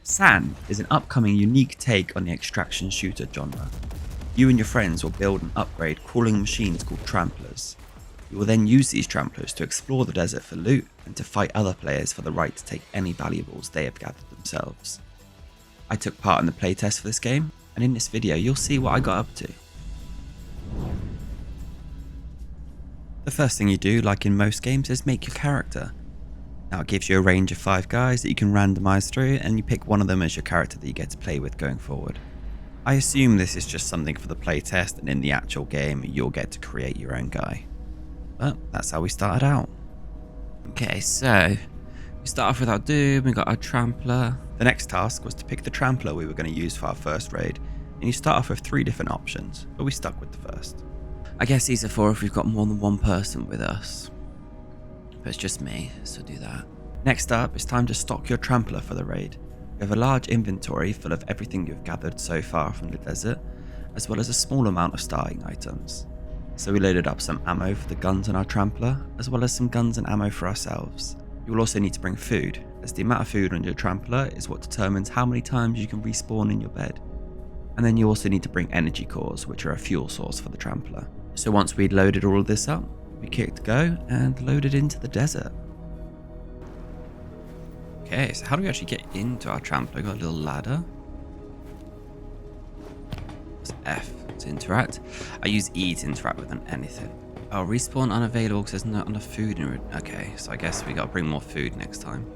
Sand is an upcoming unique take on the extraction shooter genre. You and your friends will build and upgrade crawling machines called tramplers. You will then use these tramplers to explore the desert for loot and to fight other players for the right to take any valuables they have gathered themselves. I took part in the playtest for this game, and in this video you'll see what I got up to. The first thing you do, like in most games, is make your character. Now it gives you a range of 5 guys that you can randomise through, and you pick one of them as your character that you get to play with going forward. I assume this is just something for the playtest, and in the actual game you'll get to create your own guy. But that's how we started out. Okay, so we start off with our dude, we got our trampler. The next task was to pick the trampler we were going to use for our first raid, and you start off with 3 different options, but we stuck with the first. I guess these are for if we've got more than one person with us. But it's just me, so do that. Next up, it's time to stock your trampler for the raid. You have a large inventory full of everything you've gathered so far from the desert, as well as a small amount of starting items. So we loaded up some ammo for the guns on our trampler, as well as some guns and ammo for ourselves. You will also need to bring food, as the amount of food on your trampler is what determines how many times you can respawn in your bed. And then you also need to bring energy cores, which are a fuel source for the trampler. So once we'd loaded all of this up, we clicked go and loaded into the desert. Okay, so how do we actually get into our trampler? Got a little ladder. What's F to interact? I use E to interact with anything. Oh, respawn unavailable because there's not enough food in it. Okay, so I guess we gotta bring more food next time.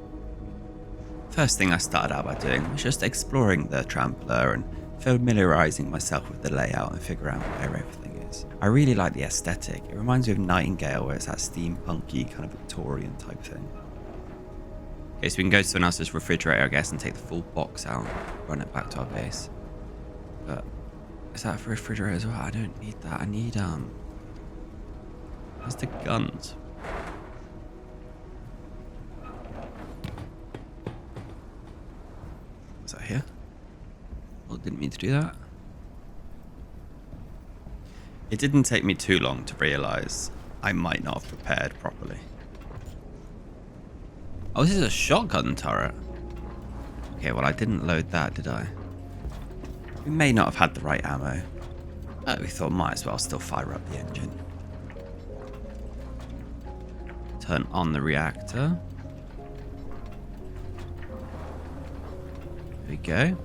First thing I started out by doing was just exploring the trampler and familiarizing myself with the layout and figuring out where everything is. I really like the aesthetic. It reminds me of Nightingale, where it's that steampunky kind of Victorian type thing. Okay, so we can go to someone else's refrigerator, I guess, and take the full box out, run it back to our base. But is that for a refrigerator as well? I don't need that. I need where's the guns? Was that here? Oh, didn't mean to do that. It didn't take me too long to realise I might not have prepared properly. Oh, this is a shotgun turret. Okay, well I didn't load that, did I? We may not have had the right ammo. But we thought might as well still fire up the engine. Turn on the reactor. There we go.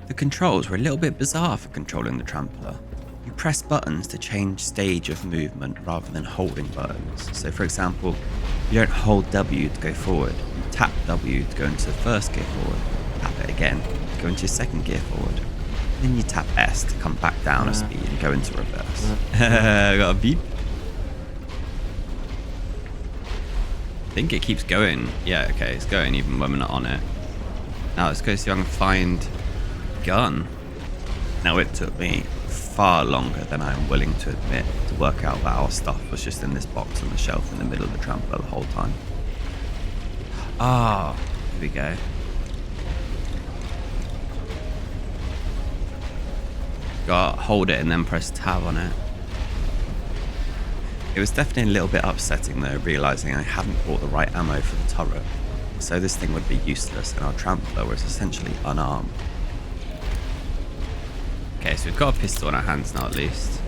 The controls were a little bit bizarre for controlling the trampler. You press buttons to change stage of movement rather than holding buttons. So for example, you don't hold W to go forward, you tap W to go into the first gear forward, tap it again to go into second gear forward. Then you tap S to come back down a speed and go into reverse. Got a beep. I think it keeps going. Yeah, okay, it's going even when we're not on it. Now let's go see if I can find gun. Now it took me far longer than I'm willing to admit to work out that our stuff was just in this box on the shelf in the middle of the trampler the whole time. Ah, here we go. Got hold it and then press tab on it. It was definitely a little bit upsetting though, realising I hadn't bought the right ammo for the turret. So this thing would be useless and our trampler was essentially unarmed. Okay, so we've got a pistol in our hands now at least.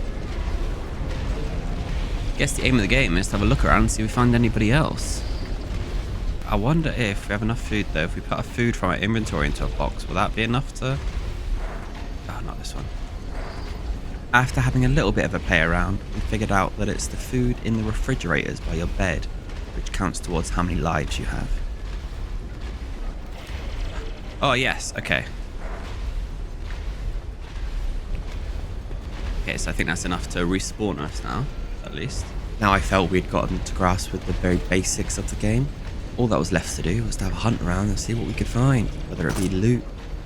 I guess the aim of the game is to have a look around and see if we find anybody else. I wonder if we have enough food though. If we put our food from our inventory into a box, will that be enough to... Oh, not this one. After having a little bit of a play around, we figured out that it's the food in the refrigerators by your bed, which counts towards how many lives you have. Oh yes, okay. Okay, so I think that's enough to respawn us now, at least. Now I felt we'd gotten to grasp with the very basics of the game. All that was left to do was to have a hunt around and see what we could find, whether it be loot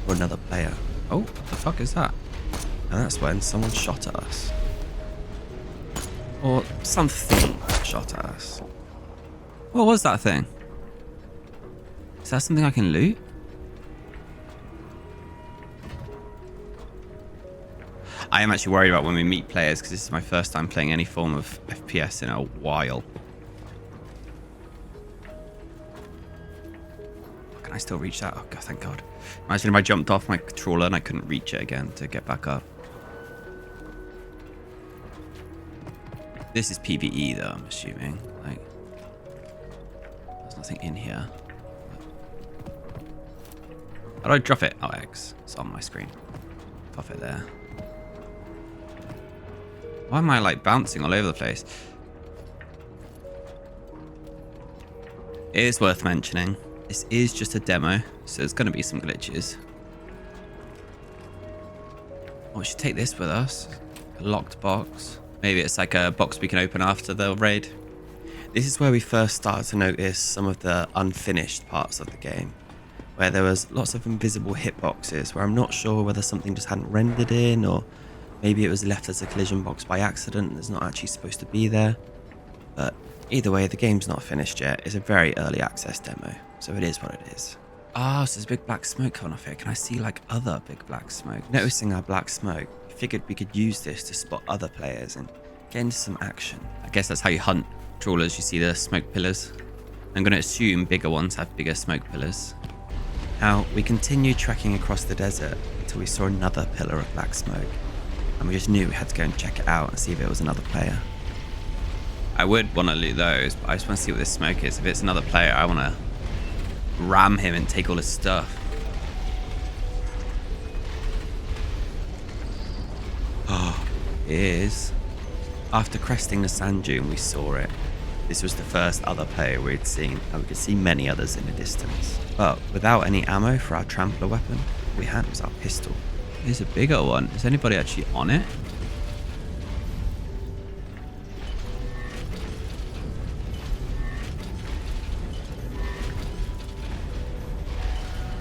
or another player. Oh, what the fuck is that? And that's when someone shot at us. Or something shot at us. What was that thing? Is that something I can loot? I am actually worried about when we meet players because this is my first time playing any form of FPS in a while. Can I still reach that? Oh, God, thank God. Imagine if I jumped off my trawler and I couldn't reach it again to get back up. This is PvE, though, I'm assuming. Like, there's nothing in here. How do I drop it? Oh, X. It's on my screen. Pop it there. Why am I, like, bouncing all over the place? It is worth mentioning. This is just a demo, so there's going to be some glitches. Oh, we should take this with us. A locked box. Maybe it's like a box we can open after the raid. This is where we first started to notice some of the unfinished parts of the game, where there was lots of invisible hitboxes where I'm not sure whether something just hadn't rendered in, or maybe it was left as a collision box by accident and it's not actually supposed to be there. But either way, the game's not finished yet. It's a very early access demo, so it is what it is. Ah, so there's big black smoke coming off here. Can I see like other big black smoke? Noticing our black smoke, I figured we could use this to spot other players and get into some action. I guess that's how you hunt trawlers. You see the smoke pillars. I'm going to assume bigger ones have bigger smoke pillars. Now, we continued trekking across the desert until we saw another pillar of black smoke, and we just knew we had to go and check it out and see if it was another player. I would want to loot those, but I just want to see what this smoke is. If it's another player, I want to ram him and take all his stuff. Oh, it is. After cresting the sand dune, we saw it. This was the first other player we'd seen, and we could see many others in the distance. But without any ammo for our trampler weapon, all we had was our pistol. There's a bigger one. Is anybody actually on it?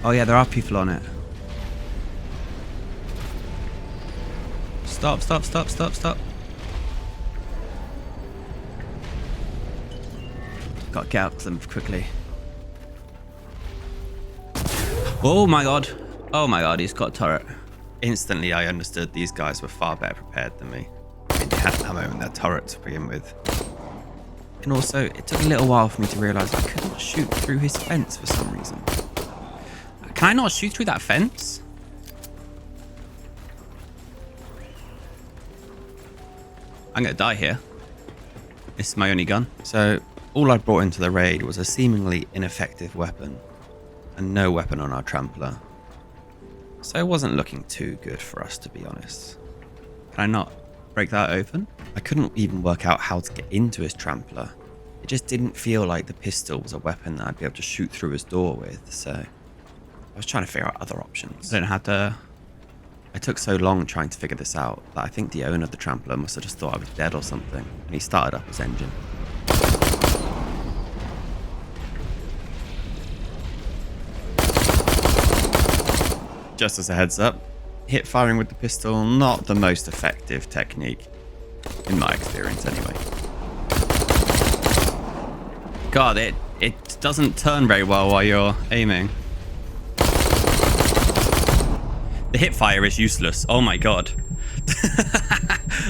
Oh yeah, there are people on it. Stop, stop, stop, stop, stop. Gotta get out of them quickly. Oh my god. Oh my god, he's got a turret. Instantly I understood these guys were far better prepared than me. I mean, they had ammo in their turret to begin with. And also, it took a little while for me to realise I could not shoot through his fence for some reason. Can I not shoot through that fence? I'm gonna die here. This is my only gun. So all I brought into the raid was a seemingly ineffective weapon and no weapon on our trampler. So it wasn't looking too good for us, to be honest. Can I not break that open? I couldn't even work out how to get into his trampler. It just didn't feel like the pistol was a weapon that I'd be able to shoot through his door with, so I was trying to figure out other options. I don't know how to... I took so long trying to figure this out that I think the owner of the trampler must have just thought I was dead or something, and he started up his engine. Just as a heads up, hip firing with the pistol, not the most effective technique, in my experience anyway. God, it doesn't turn very well while you're aiming. The hip fire is useless. Oh my god.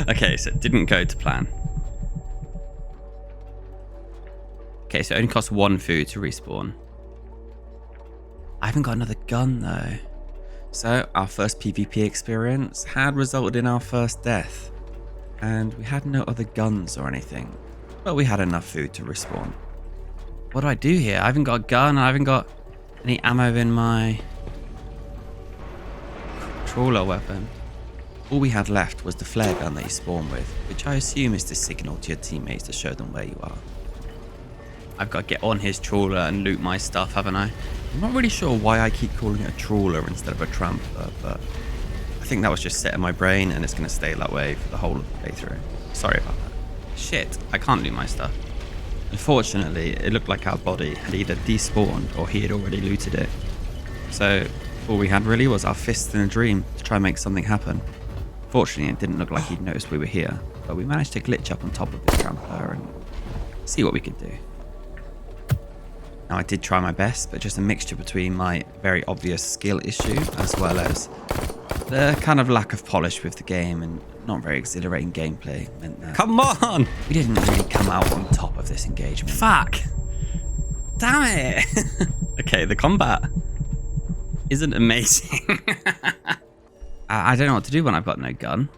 Okay, so it didn't go to plan. Okay, so it only costs 1 food to respawn. I haven't got another gun though. So our first PvP experience had resulted in our first death. And we had no other guns or anything. But we had enough food to respawn. What do I do here? I haven't got a gun. I haven't got any ammo in my trawler weapon. All we had left was the flare gun that you spawn with, which I assume is to signal to your teammates to show them where you are. I've got to get on his trawler and loot my stuff, haven't I? I'm not really sure why I keep calling it a trawler instead of a trampler, but I think that was just set in my brain and it's going to stay that way for the whole of the playthrough. Sorry about that. Shit, I can't loot my stuff. Unfortunately, it looked like our body had either despawned or he had already looted it. So all we had really was our fists in a dream to try and make something happen. Fortunately, it didn't look like he'd noticed we were here, but we managed to glitch up on top of this trampler and see what we could do. Now, I did try my best, but just a mixture between my very obvious skill issue as well as the kind of lack of polish with the game and not very exhilarating gameplay meant that... Come on! We didn't really come out on top of this engagement. Fuck! Damn it! Okay, the combat isn't amazing. I don't know what to do when I've got no gun.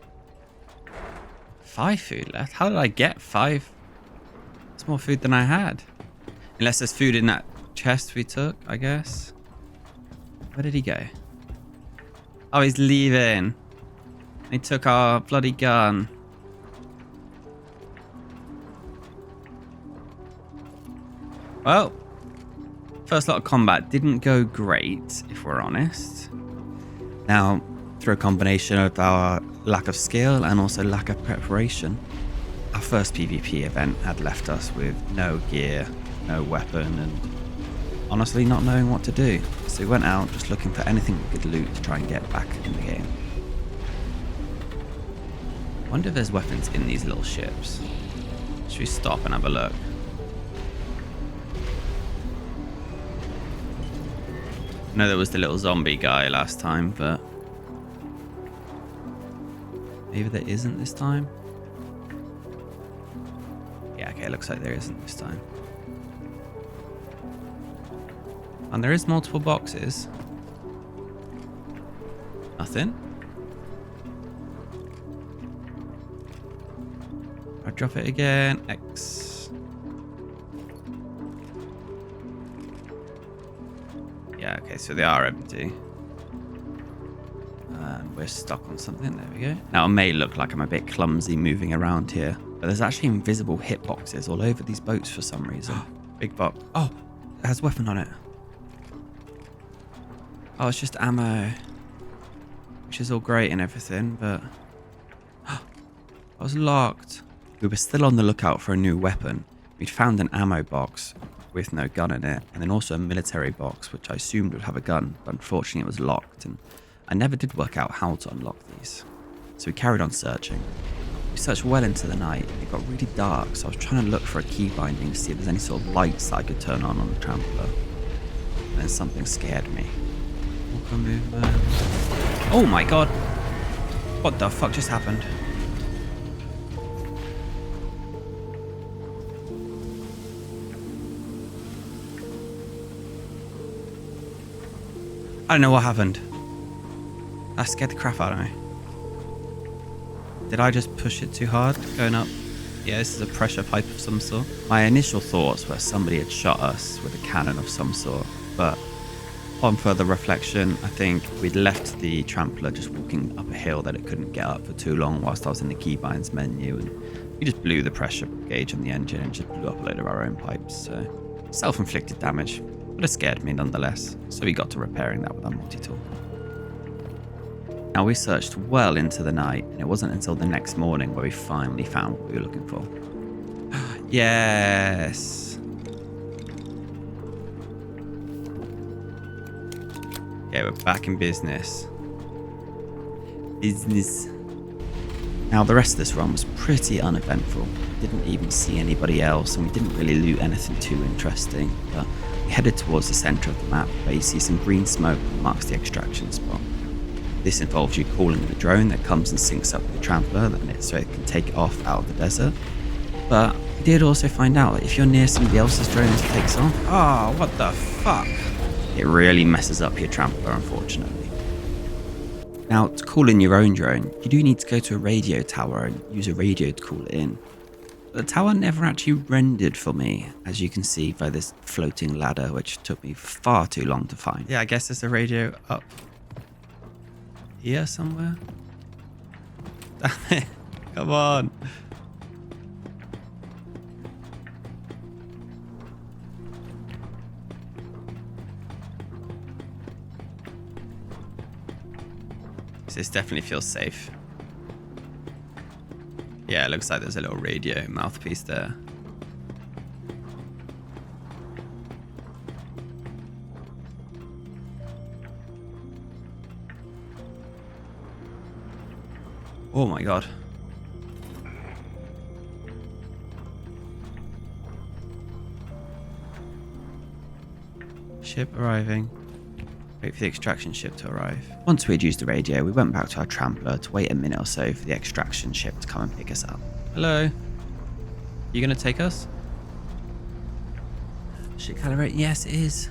5 food left? How did I get 5? That's more food than I had. Unless there's food in that chest we took, I guess. Where did he go? Oh, he's leaving. He took our bloody gun. Well, first lot of combat didn't go great, if we're honest. Now, through a combination of our lack of skill and also lack of preparation, our first PvP event had left us with no gear, no weapon, and honestly not knowing what to do. So we went out just looking for anything we could loot to try and get back in the game. I wonder if there's weapons in these little ships. Should we stop and have a look? I know there was the little zombie guy last time, but maybe there isn't this time. Yeah, okay, it looks like there isn't this time. And there is multiple boxes. Nothing. I drop it again. X. Yeah, okay, so they are empty. And we're stuck on something. There we go. Now, it may look like I'm a bit clumsy moving around here, but there's actually invisible hitboxes all over these boats for some reason. Big box. Oh, it has a weapon on it. Oh, it's just ammo. Which is all great and everything, but I was locked. We were still on the lookout for a new weapon. We'd found an ammo box with no gun in it, and then also a military box, which I assumed would have a gun, but unfortunately it was locked, and I never did work out how to unlock these. So we carried on searching. We searched well into the night. It got really dark, so I was trying to look for a key binding to see if there's any sort of lights that I could turn on the trampler. And then something scared me. Walker movement. Oh my god! What the fuck just happened? I don't know what happened. That scared the crap out of me. Did I just push it too hard going up? Yeah, this is a pressure pipe of some sort. My initial thoughts were somebody had shot us with a cannon of some sort, but on further reflection, I think we'd left the trampler just walking up a hill that it couldn't get up for too long whilst I was in the keybinds menu, and we just blew the pressure gauge on the engine and just blew up a load of our own pipes. So self-inflicted damage, but it scared me nonetheless, so we got to repairing that with our multi-tool. Now, we searched well into the night, and it wasn't until the next morning where we finally found what we were looking for. Yes! Okay, we're back in business. Now, the rest of this run was pretty uneventful. We didn't even see anybody else, and we didn't really loot anything too interesting, but we headed towards the centre of the map where you see some green smoke that marks the extraction spot. This involves you calling in a drone that comes and syncs up with the trampler so it can take it off out of the desert. But we did also find out that if you're near somebody else's drone as it takes off, oh, what the fuck? It really messes up your trampler, unfortunately. Now, to call in your own drone, you do need to go to a radio tower and use a radio to call it in. But the tower never actually rendered for me, as you can see by this floating ladder, which took me far too long to find. Yeah, I guess there's a radio up here somewhere. Come on. This definitely feels safe. Yeah, it looks like there's a little radio mouthpiece there. Oh my god. Ship arriving. Wait for the extraction ship to arrive. Once we had used the radio, we went back to our trampler to wait a minute or so for the extraction ship to come and pick us up. Hello? You gonna take us? Ship calibrate? Yes, it is.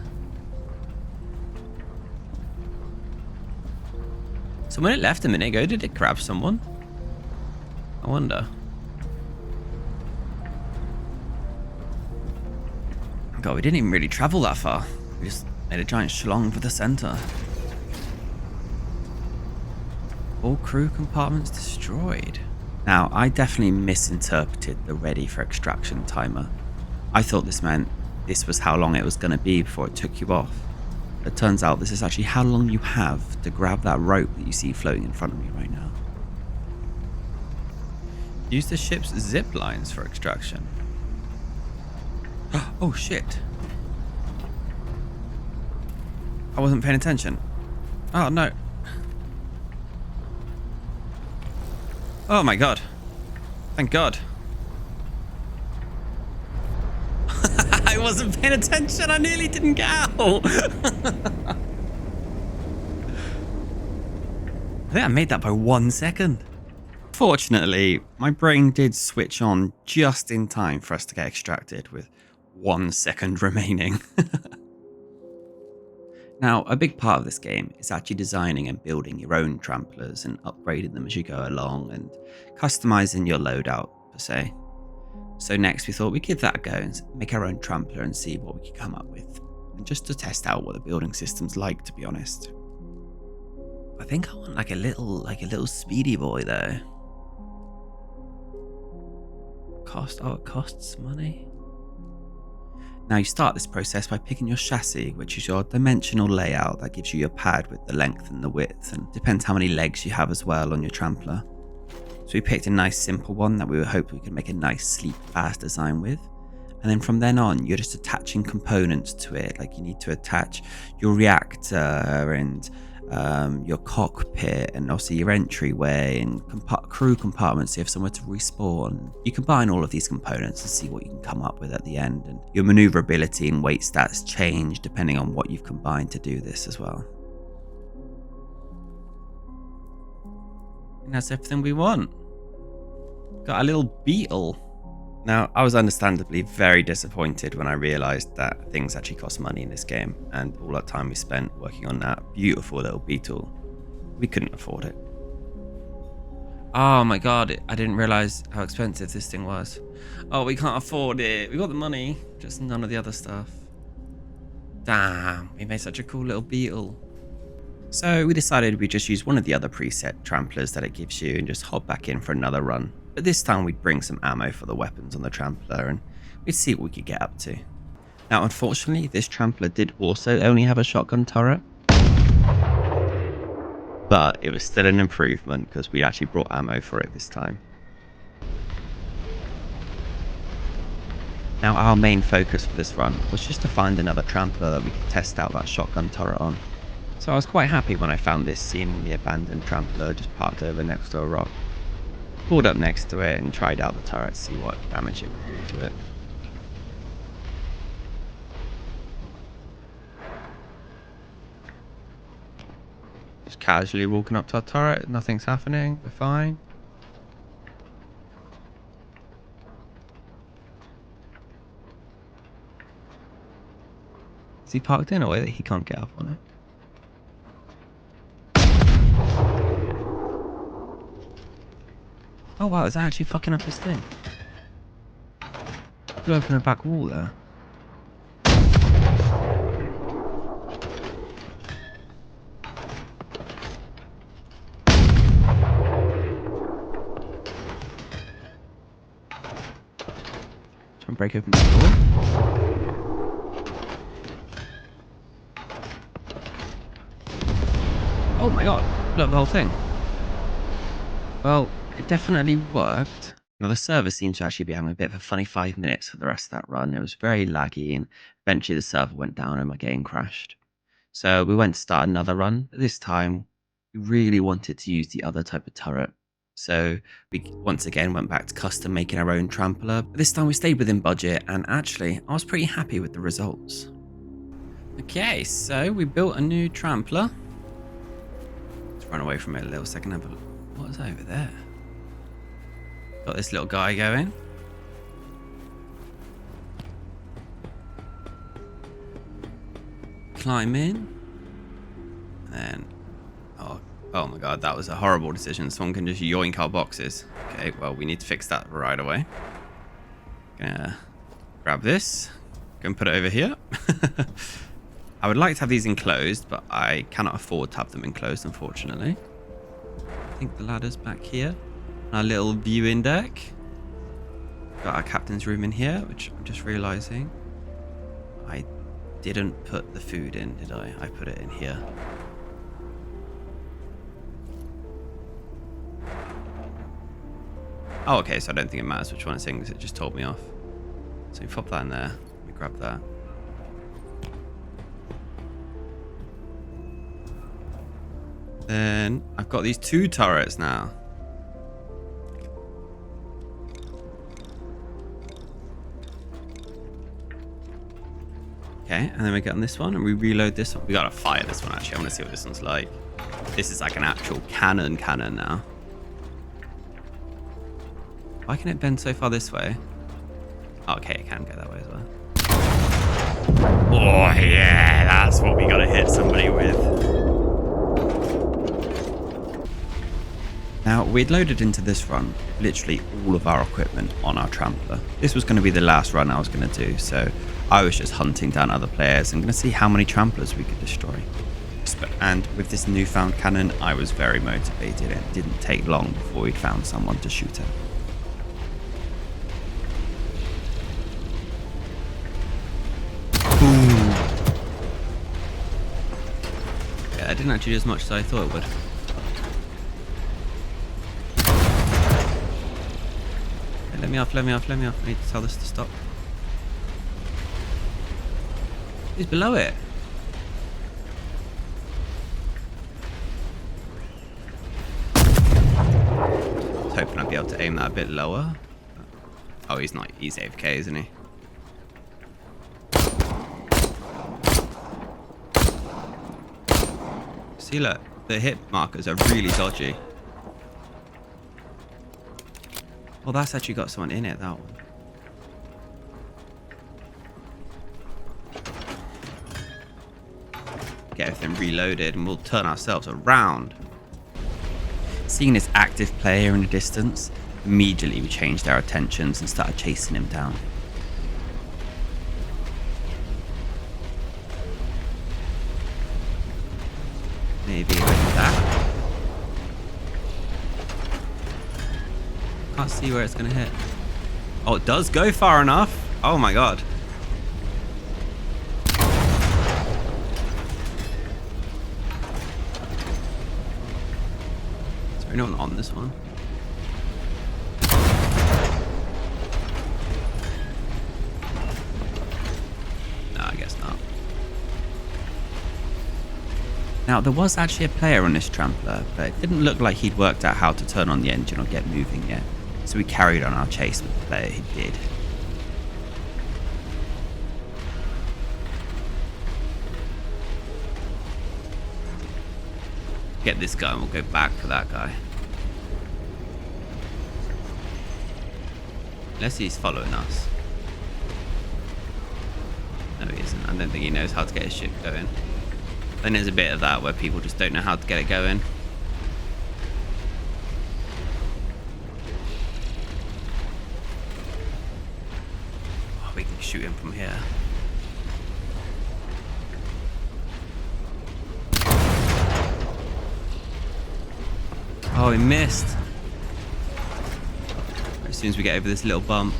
So when it left a minute ago, did it grab someone? I wonder. God, we didn't even really travel that far. We just made a giant schlong for the center. All crew compartments destroyed. Now, I definitely misinterpreted the ready for extraction timer. I thought this meant this was how long it was going to be before it took you off. It turns out this is actually how long you have to grab that rope that you see floating in front of me right now. Use the ship's zip lines for extraction. Oh shit. I wasn't paying attention. Oh no. Oh my god. Thank god. I wasn't paying attention. I nearly didn't get out. I think I made that by 1 second. Fortunately, my brain did switch on just in time for us to get extracted with 1 second remaining. Now, a big part of this game is actually designing and building your own tramplers and upgrading them as you go along and customizing your loadout, per se. So next we thought we'd give that a go and make our own trampler and see what we could come up with. And just to test out what the building system's like, to be honest. I think I want like a little speedy boy though. It costs money. Now you start this process by picking your chassis, which is your dimensional layout that gives you your pad with the length and the width, and depends how many legs you have as well on your trampler. So we picked a nice simple one that we were hoping we could make a nice sleek fast design with. And then from then on, you're just attaching components to it. Like you need to attach your reactor and your cockpit and also your entryway and crew compartments. So you have somewhere to respawn. You combine all of these components and see what you can come up with at the end. And your maneuverability and weight stats change depending on what you've combined to do this as well. And that's everything we want. Got a little beetle. Now, I was understandably very disappointed when I realised that things actually cost money in this game, and all that time we spent working on that beautiful little beetle, we couldn't afford it. Oh my god, I didn't realise how expensive this thing was. Oh, we can't afford it. We got the money, just none of the other stuff. Damn, we made such a cool little beetle. So we decided we'd just use one of the other preset tramplers that it gives you and just hop back in for another run. But this time we'd bring some ammo for the weapons on the trampler and we'd see what we could get up to. Now unfortunately this trampler did also only have a shotgun turret. But it was still an improvement because we actually brought ammo for it this time. Now our main focus for this run was just to find another trampler that we could test out that shotgun turret on. So I was quite happy when I found this seemingly abandoned trampler just parked over next to a rock. Pulled up next to it and tried out the turret to see what damage it would do to it. Just casually walking up to our turret, nothing's happening, we're fine. Is he parked in a way that he can't get up on it? Oh wow, is that actually fucking up his thing? Could open a back wall there. Try and break open the door. Oh my god, blew up the whole thing. Well, it definitely worked. Now the server seemed to actually be having a bit of a funny 5 minutes for the rest of that run. It was very laggy and eventually the server went down and my game crashed. So we went to start another run. This time we really wanted to use the other type of turret. So we once again went back to custom making our own trampler. But this time we stayed within budget and actually I was pretty happy with the results. Okay, so we built a new trampler. Let's run away from it a little second. Have a look. What's over there? Got this little guy going. Climb in. And then, oh, Oh my god, that was a horrible decision. Someone can just yoink our boxes. Okay, well, we need to fix that right away. Gonna grab this. Go and put it over here. I would like to have these enclosed, but I cannot afford to have them enclosed, unfortunately. I think the ladder's back here. Our little viewing deck. Got our captain's room in here, which I'm just realizing I didn't put the food in, did I? I put it in here. Oh, okay, so I don't think it matters which one it's in because it just told me off. So we pop that in there. Let me grab that. Then I've got these 2 turrets now. Okay, and then we get on this one and we reload this one. We gotta fire this one actually. I want to see what this one's like. This is like an actual cannon now. Why can it bend so far this way? Oh, okay, it can go that way as well. Oh yeah, that's what we gotta hit somebody with. Now, we'd loaded into this run literally all of our equipment on our trampler. This was going to be the last run I was going to do, so I was just hunting down other players and going to see how many tramplers we could destroy. And with this newfound cannon, I was very motivated. It didn't take long before we'd found someone to shoot at. Boom! Yeah, I didn't actually do as much as I thought it would. Let me off. I need to tell this to stop. He's below it. I was hoping I'd be able to aim that a bit lower. Oh, he's not. He's AFK, isn't he? See, look. The hit markers are really dodgy. Well, that's actually got someone in it, that one. Get everything reloaded and we'll turn ourselves around. Seeing this active player in the distance, immediately we changed our attentions and started chasing him down. Maybe like that. Can't see where it's going to hit. Oh, it does go far enough. Oh my god. Is there anyone on this one? No, I guess not. Now, there was actually a player on this trampler, but it didn't look like he'd worked out how to turn on the engine or get moving yet. So we carried on our chase with the player who did. Get this guy and we'll go back for that guy. Unless he's following us. No, he isn't. I don't think he knows how to get his ship going. Then there's a bit of that where people just don't know how to get it going. Oh, we can shoot him from here. Oh, he missed. As soon as we get over this little bump.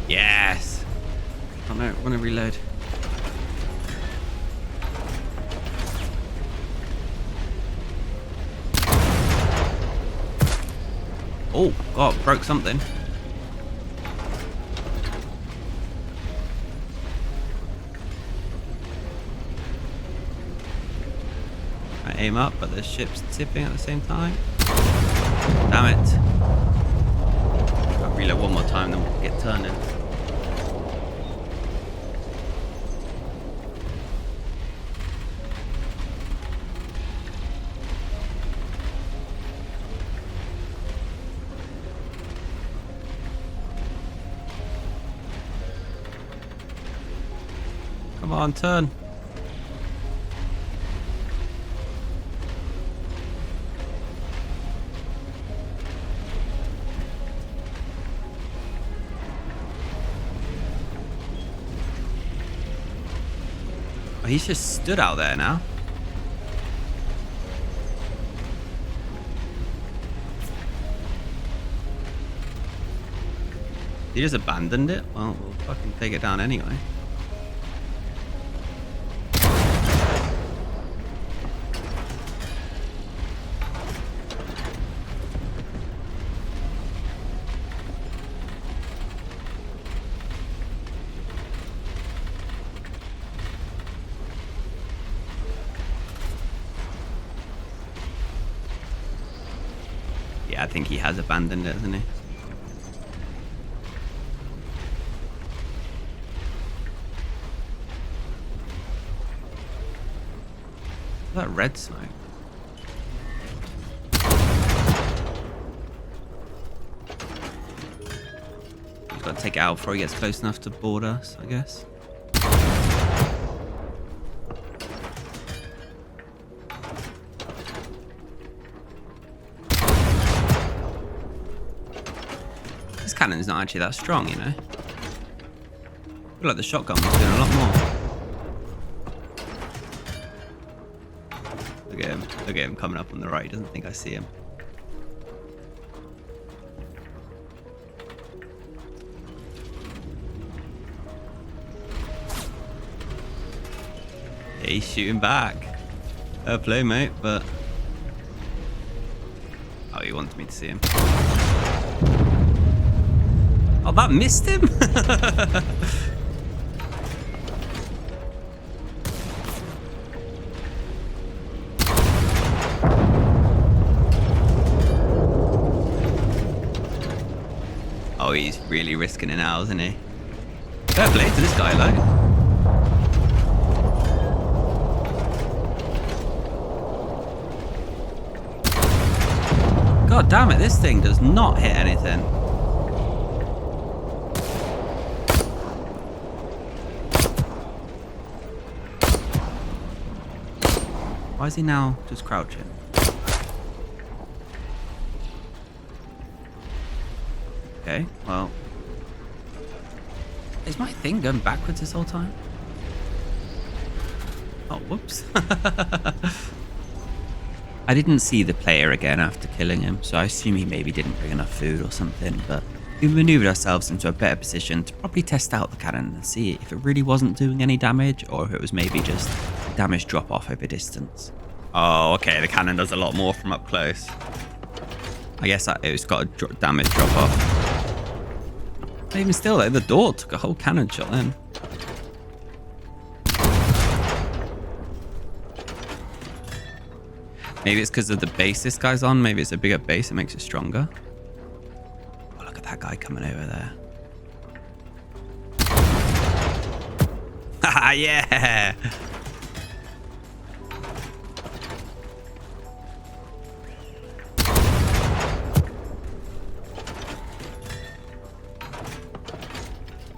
Yes. Oh no, I want to reload. Oh, God, broke something. I aim up, but the ship's tipping at the same time. Damn it. I'll reload one more time, then we'll get turning. Come on, turn. Oh, he's just stood out there now. He just abandoned it? Well, we'll fucking take it down anyway. Yeah, I think he has abandoned it, hasn't he? That red smoke. He's got to take it out before he gets close enough to board us, I guess. This cannon's not actually that strong, you know. I feel like the shotgun was doing a lot more. Look at him coming up on the right. He doesn't think I see him. Yeah, he's shooting back. Fair play, mate, but... Oh, he wants me to see him. Oh, that missed him? Oh, he's really risking it now, isn't he? Fair play to this guy, like. God damn it, this thing does not hit anything. Why is he now just crouching? Okay, well. Is my thing going backwards this whole time? Oh, whoops. I didn't see the player again after killing him, so I assume he maybe didn't bring enough food or something, but we maneuvered ourselves into a better position to probably test out the cannon and see if it really wasn't doing any damage, or if it was maybe just damage drop off over distance. Oh, okay, the cannon does a lot more from up close. I guess it's got a damage drop off. But even still, though, the door took a whole cannon shot then. Maybe it's because of the base this guy's on. Maybe it's a bigger base. It makes it stronger. Oh, look at that guy coming over there. Haha, yeah!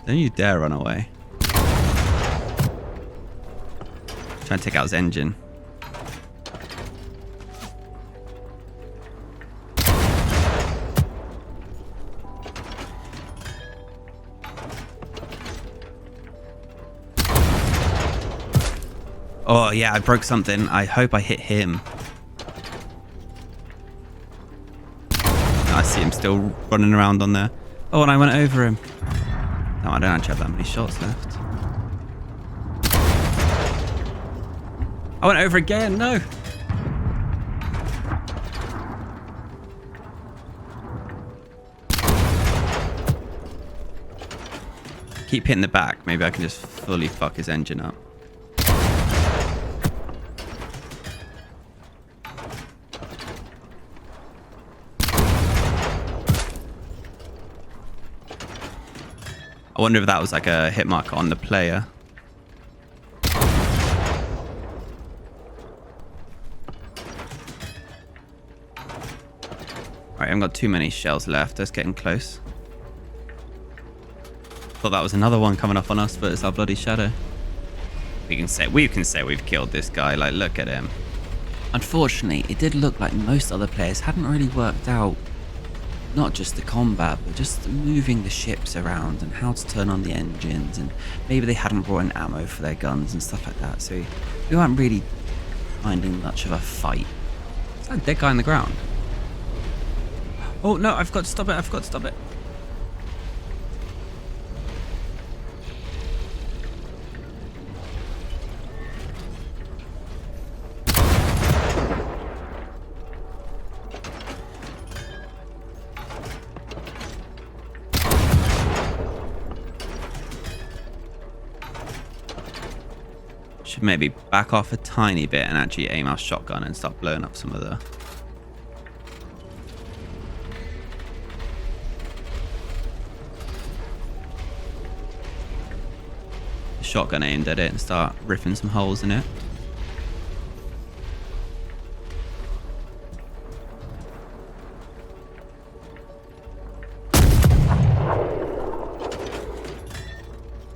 Don't you dare run away. Try and take out his engine. Oh yeah, I broke something. I hope I hit him. I see him still running around on there. Oh, and I went over him. No, I don't actually have that many shots left. I went over again, no. Keep hitting the back. Maybe I can just fully fuck his engine up. I wonder if that was like a hit marker on the player. Alright, I haven't got too many shells left. That's getting close. Thought that was another one coming up on us, but it's our bloody shadow. We can say we've killed this guy. Like, look at him. Unfortunately, it did look like most other players hadn't really worked out not just the combat, but just moving the ships around and how to turn on the engines, and maybe they hadn't brought in ammo for their guns and stuff like that. So we weren't really finding much of a fight. Is that a dead guy on the ground? Oh no, I've got to stop it. I've got to stop it. Should maybe back off a tiny bit and actually aim our shotgun and start blowing up some of the... shotgun aimed at it and start ripping some holes in it.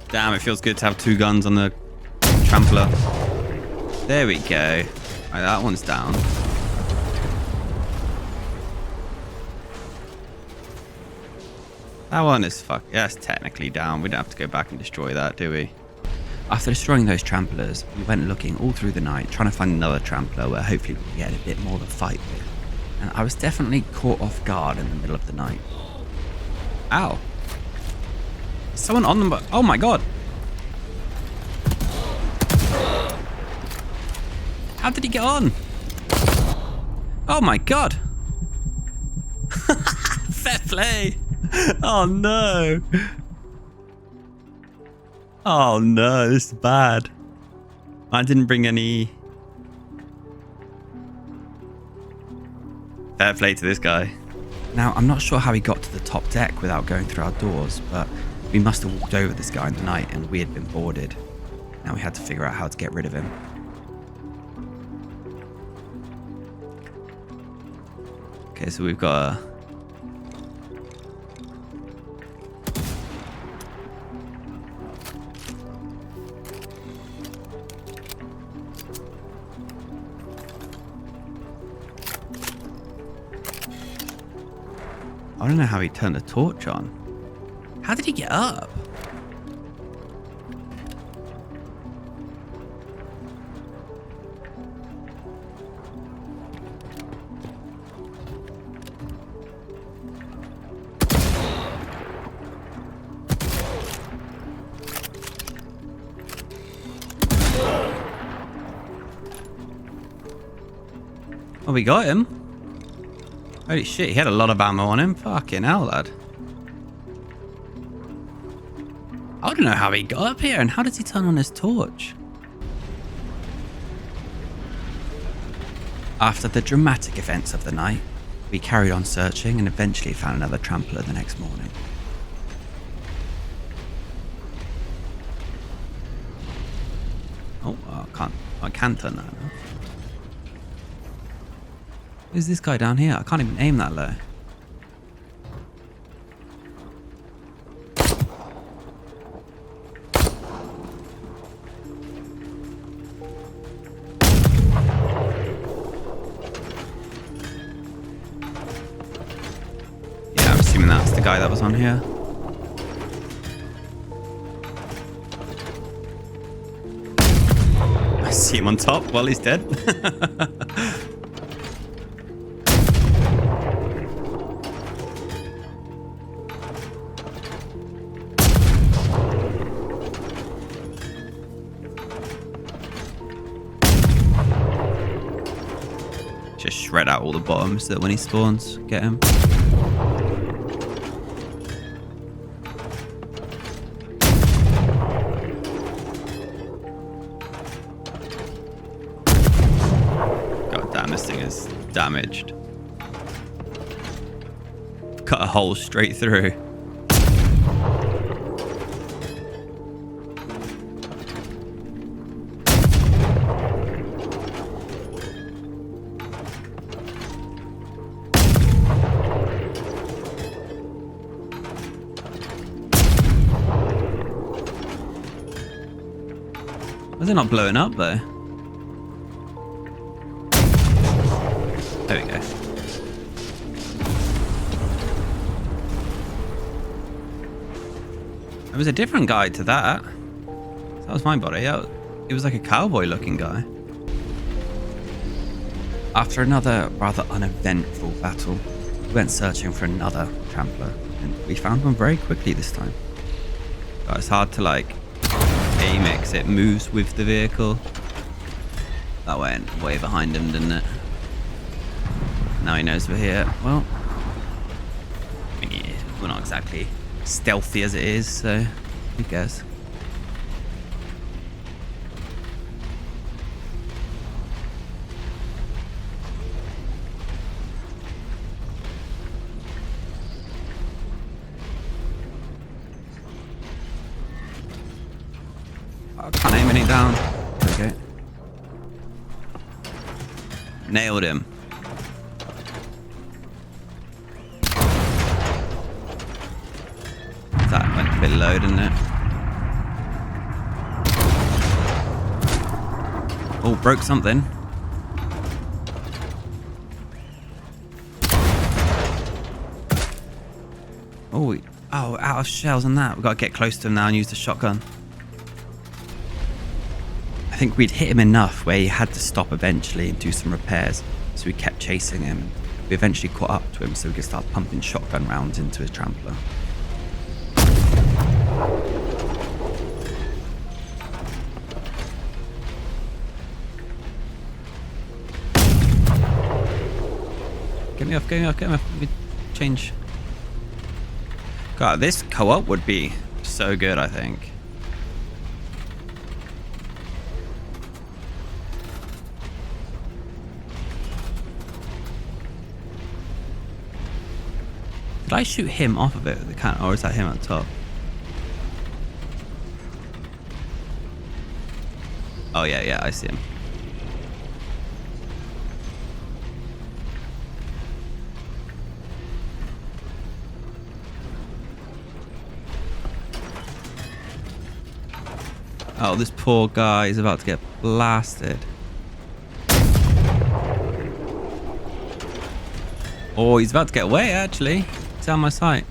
Damn, it feels good to have two guns on the trampler. There we go. Right, that one's down. That one is that's technically down. We don't have to go back and destroy that, do we? After destroying those tramplers, we went looking all through the night, trying to find another trampler where hopefully we could get a bit more to fight with. And I was definitely caught off guard in the middle of the night. Ow. Someone on them, oh my god. How did he get on? Oh my god. Fair play. Oh no. Oh no, this is bad. I didn't bring any... Fair play to this guy. Now, I'm not sure how he got to the top deck without going through our doors, but we must have walked over this guy in the night and we had been boarded. Now we had to figure out how to get rid of him. Okay, so we've got a... I don't know how he turned the torch on. How did he get up? Oh, we got him. Holy shit, he had a lot of ammo on him. Fucking hell, lad. I don't know how he got up here, and how does he turn on his torch? After the dramatic events of the night, we carried on searching and eventually found another trampler the next morning. Oh, I can't turn that off. Who's this guy down here? I can't even aim that low. Yeah, I'm assuming that's the guy that was on here. I see him on top while he's dead. Just shred out all the bottoms so that when he spawns, get him. God damn, this thing is damaged. Cut a hole straight through. Why is it not blowing up though? There we go. There was a different guy to that. That was my body. It was like a cowboy looking guy. After another rather uneventful battle, we went searching for another trampler, and we found one very quickly this time. But it's hard to like aim it because it moves with the vehicle. That went way behind him, didn't it? Now he knows we're here. Well, I mean, yeah, we're not exactly stealthy as it is, so who cares? I can't aim any down. Okay. Nailed him. That went a bit low, didn't it? Oh, broke something. Oh, out of shells on that. We've got to get close to him now and use the shotgun. I think we'd hit him enough where he had to stop eventually and do some repairs. So we kept chasing him. We eventually caught up to him so we could start pumping shotgun rounds into his trampler. Get me off, get me off, get me off. Let me change. God, this co-op would be so good, I think. Did I shoot him off of it with the cannon, or is that him on top? Oh yeah, I see him. Oh, this poor guy is about to get blasted. Oh, he's about to get away, actually. It's on my sight.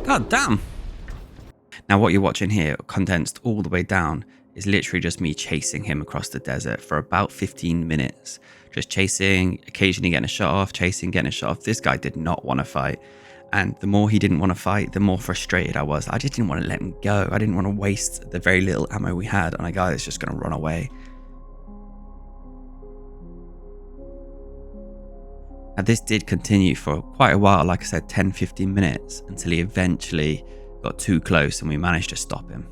God damn. Now, what you're watching here, condensed all the way down, is literally just me chasing him across the desert for about 15 minutes. Just chasing, occasionally getting a shot off, chasing, getting a shot off. This guy did not want to fight. And the more he didn't want to fight, the more frustrated I was. I just didn't want to let him go. I didn't want to waste the very little ammo we had on a guy that's just going to run away. Now, this did continue for quite a while, like I said, 10-15 minutes, until he eventually got too close and we managed to stop him.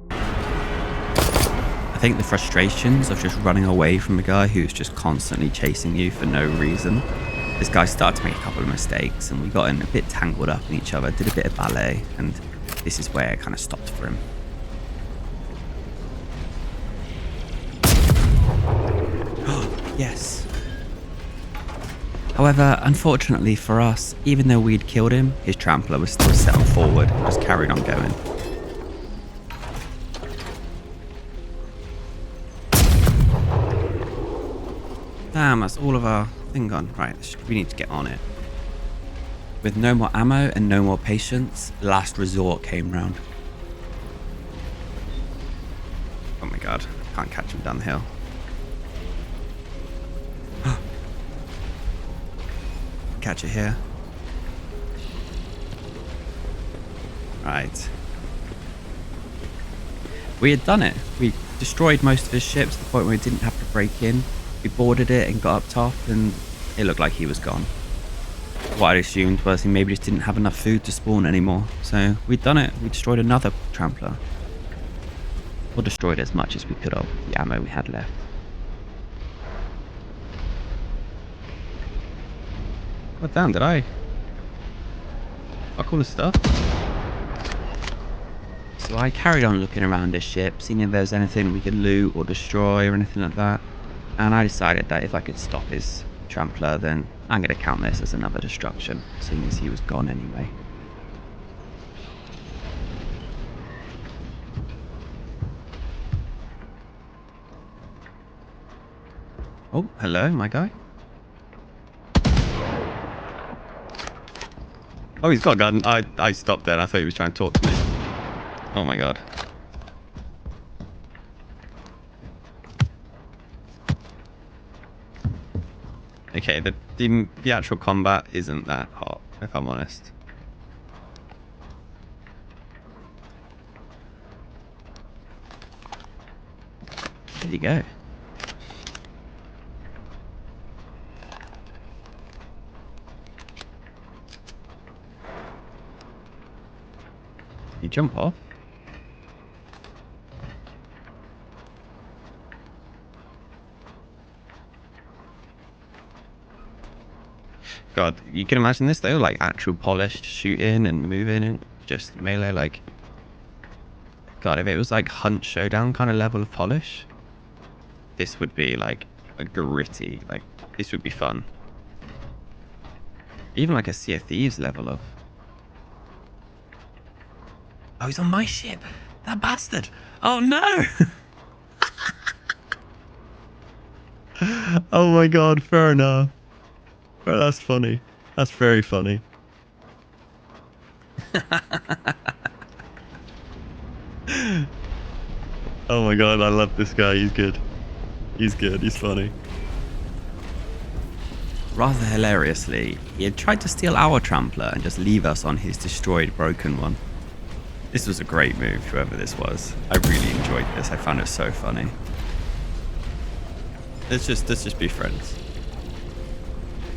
I think the frustrations of just running away from a guy who's just constantly chasing you for no reason. This guy started to make a couple of mistakes and we got in a bit tangled up in each other, did a bit of ballet, and this is where it kind of stopped for him. Yes. However, unfortunately for us, even though we'd killed him, his trampler was still set on forward and just carried on going. Damn, that's all of our thing gone. Right, we need to get on it. With no more ammo and no more patience, last resort came round. Oh my god, can't catch him down the hill. Catch it here. Right. We had done it. We destroyed most of his ships to the point where we didn't have to break in. We boarded it and got up top and it looked like he was gone. What I assumed was he maybe just didn't have enough food to spawn anymore. So we'd done it. We destroyed another trampler. Or destroyed as much as we could of the ammo we had left. What damn, did I? Fuck all the stuff. So I carried on looking around his ship, seeing if there was anything we could loot or destroy or anything like that. And I decided that if I could stop his trampler, then I'm going to count this as another destruction, seeing as he was gone anyway. Oh, hello, my guy. Oh, he's got a gun. I stopped there. I thought he was trying to talk to me. Oh my god. Okay, the actual combat isn't that hot, if I'm honest. There you go. You jump off. God, you can imagine this though, like actual polished shooting and moving and just melee, like... God, if it was like Hunt Showdown kind of level of polish, this would be like a gritty, like, this would be fun. Even like a Sea of Thieves level of... Oh, he's on my ship! That bastard! Oh no! Oh my god, fair enough. Well, that's funny. That's very funny. Oh my god, I love this guy. He's good. He's good. He's funny. Rather hilariously, he had tried to steal our trampler and just leave us on his destroyed, broken one. This was a great move, whoever this was. I really enjoyed this. I found it so funny. Let's just be friends.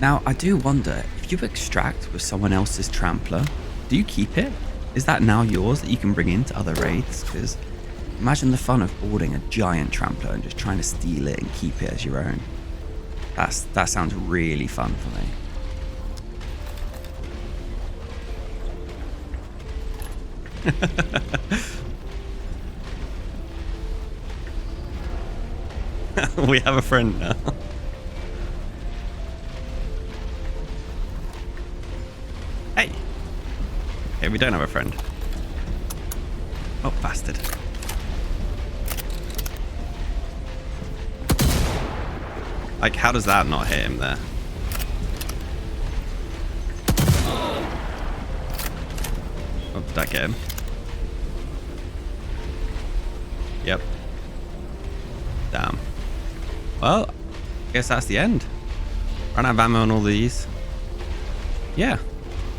Now, I do wonder, if you extract with someone else's trampler, do you keep it? Is that now yours that you can bring into other raids? Because imagine the fun of boarding a giant trampler and just trying to steal it and keep it as your own. That sounds really fun for me. We have a friend now. Hey! Hey, we don't have a friend. Oh, bastard. Like, how does that not hit him there? Oh, did that get him? Yep. Damn. Well, I guess that's the end. Run out of ammo on all these. Yeah.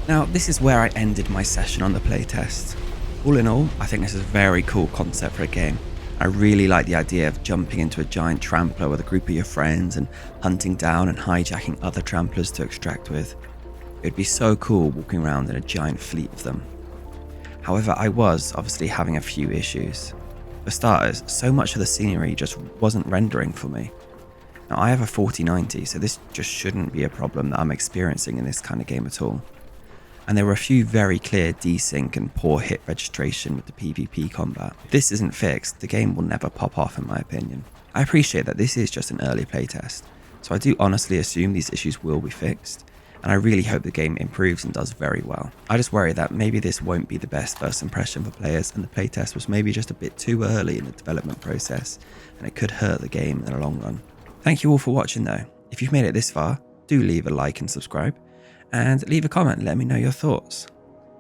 Now, this is where I ended my session on the playtest. All in all, I think this is a very cool concept for a game. I really like the idea of jumping into a giant trampler with a group of your friends and hunting down and hijacking other tramplers to extract with. It would be so cool walking around in a giant fleet of them. However, I was obviously having a few issues. For starters, so much of the scenery just wasn't rendering for me. Now, I have a 4090, so this just shouldn't be a problem that I'm experiencing in this kind of game at all. And there were a few very clear desync and poor hit registration with the PvP combat. If this isn't fixed, the game will never pop off in my opinion. I appreciate that this is just an early playtest, so I do honestly assume these issues will be fixed, and I really hope the game improves and does very well. I just worry that maybe this won't be the best first impression for players, and the playtest was maybe just a bit too early in the development process, and it could hurt the game in the long run. Thank you all for watching though. If you've made it this far, do leave a like and subscribe. And leave a comment and let me know your thoughts.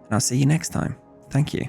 And I'll see you next time. Thank you.